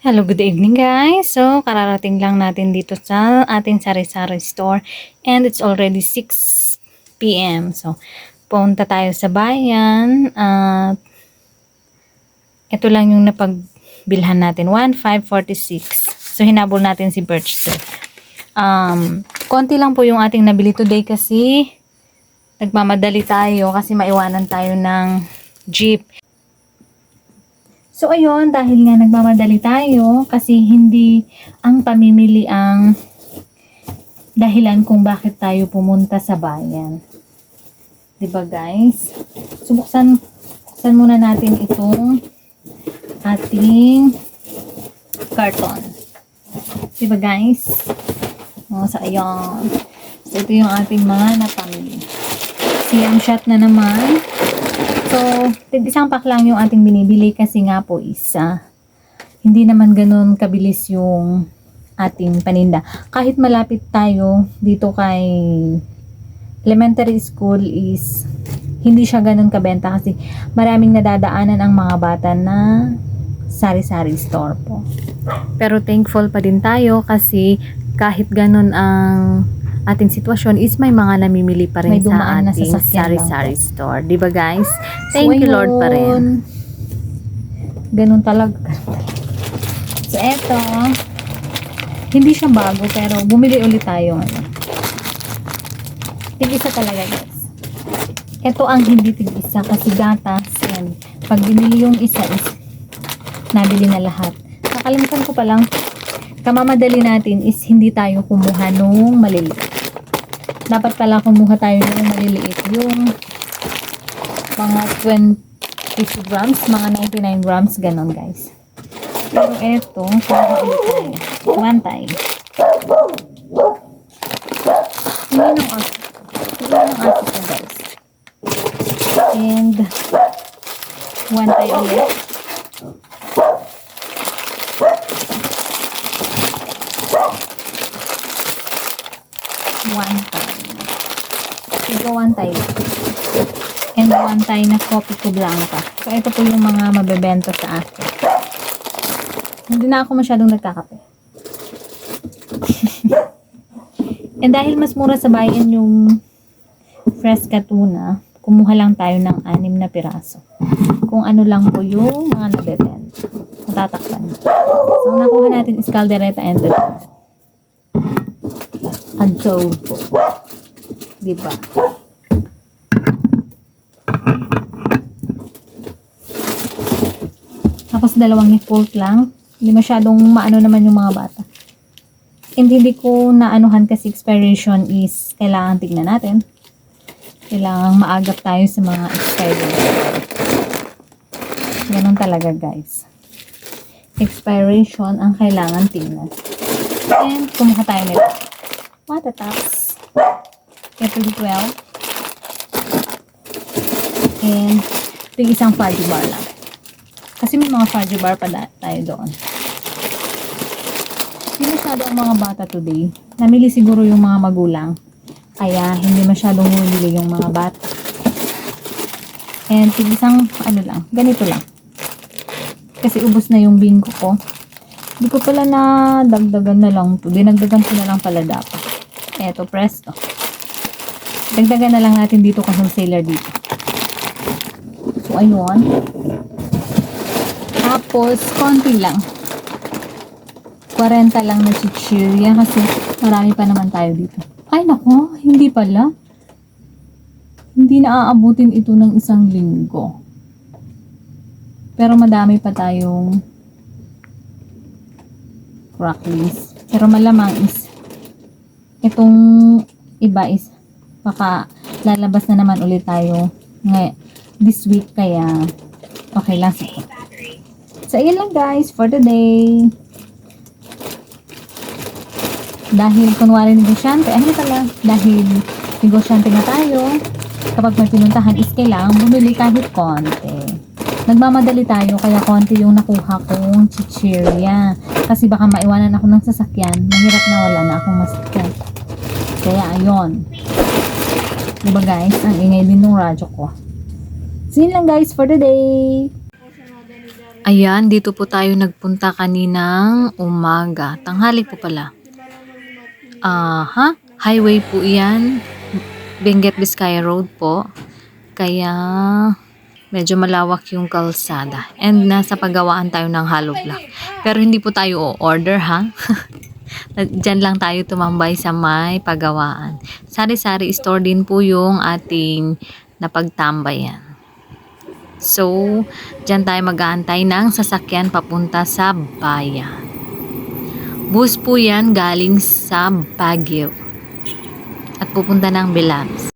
Hello, good evening guys. So, kararating lang natin dito sa ating sari-sari store and it's already 6 p.m. So, punta tayo sa bayan at ito lang yung napagbilhan natin, 1,546. So, hinabol natin si Birch Sir. Konti lang po yung ating nabili today kasi nagmamadali tayo kasi maiwanan tayo ng jeep. So, ayun, dahil nga nagmamadali tayo kasi hindi ang pamimili ang dahilan kung bakit tayo pumunta sa bayan. 'Di ba guys? So, buksan muna natin itong ating karton. 'Di ba guys? So, ayun. So, ito yung ating mga napamili. Siyam shot na naman. So, isang pack lang yung ating binibili kasi nga po isa. Hindi naman ganun kabilis yung ating paninda. Kahit malapit tayo dito kay elementary school is hindi siya ganun kabenta kasi maraming nadadaanan ang mga bata na sari-sari store po. Pero thankful pa din tayo kasi kahit ganun ang ating sitwasyon is may mga namimili pa rin sa ating sari-sari store. Diba guys? Thank you Lord pa rin. Ganun talaga. So eto, hindi siya bago pero bumili ulit tayo ngayon. Tig-isa talaga guys. Ito ang hindi tig-isa kasi gatas and pag binili yung isa is nabili na lahat. Nakalimutan ko pa lang, kamamadali natin is hindi tayo kumuha nung maliliit. Dapat pala kumuha tayo ng maliliit, yung mga 20 grams, mga 99 grams, ganon guys. Pero eto, kumuha ulit tayo. One time. Hindi ng aso. Hindi ng aso ko guys. And one time ulit. One time. Ito one time. And one time na coffee ko blanca. So, ito po yung mga mabebenta sa akin. Hindi na ako masyadong nagkakape. And dahil mas mura sa bayan yung fresca tuna, kumuha lang tayo ng 6 na piraso. Kung ano lang po yung mga nabebenta. Matatakpan. So, nakuha natin is caldereta and adobo. Diba? Tapos dalawang pork lang. Hindi masyadong maano naman yung mga bata. And hindi ko naanuhan kasi expiration is kailangan tignan natin. Kailangan maagap tayo sa mga expiration. Ganun talaga guys. Expiration ang kailangan tignan. And kumuha tayo nito. Matataps. April 12. And ito yung isang fudgy bar lang. Kasi may mga fudgy bar pa tayo doon. Hindi masyado ang mga bata today. Namili siguro yung mga magulang. Kaya hindi masyadong bumili yung mga bata. And isang ano lang, ganito lang. Kasi ubos na yung bingo ko. Hindi ko pala na dagdagan na lang to. Dinagdagan ko na lang pala dapat. Eto, presto. Dagdagan na lang natin dito kasi wholesaler dito. So, ayun. Tapos, konti lang. 40 lang na chichirya kasi marami pa naman tayo dito. Ay, nako. Hindi pala. Hindi na aabutin ito ng 1 linggo. Pero madami pa tayong cracklings. Pero malamang is itong iba is baka lalabas na naman ulit tayo this week kaya okay lang sige. So yun lang guys for today. Dahil kunwari negosyante, dahil negosyante na tayo, kapag may pinuntahan is kailangan bumili kahit konti. Nagmamadali tayo kaya konti yung nakuha kong chichirya. Kasi baka maiwanan ako ng sasakyan. Mahirap na wala na akong masakyan. Kaya ayun. Diba guys? Ang ingay din ng radyo ko. So yun lang guys for the day. Ayan, dito po tayo nagpunta kaninang umaga. Tanghali po pala. Highway po yan. Benguet Vizcaya Road po. Kaya medyo malawak yung kalsada. And nasa paggawaan tayo ng hollow block. Pero hindi po tayo o-order ha. Diyan lang tayo tumambay sa may paggawaan. Sari-sari store din po yung ating napagtambayan. So, dyan tayo mag-aantay ng sasakyan papunta sa bayan. Bus po yan galing sa Baguio at pupunta ng Bilabs.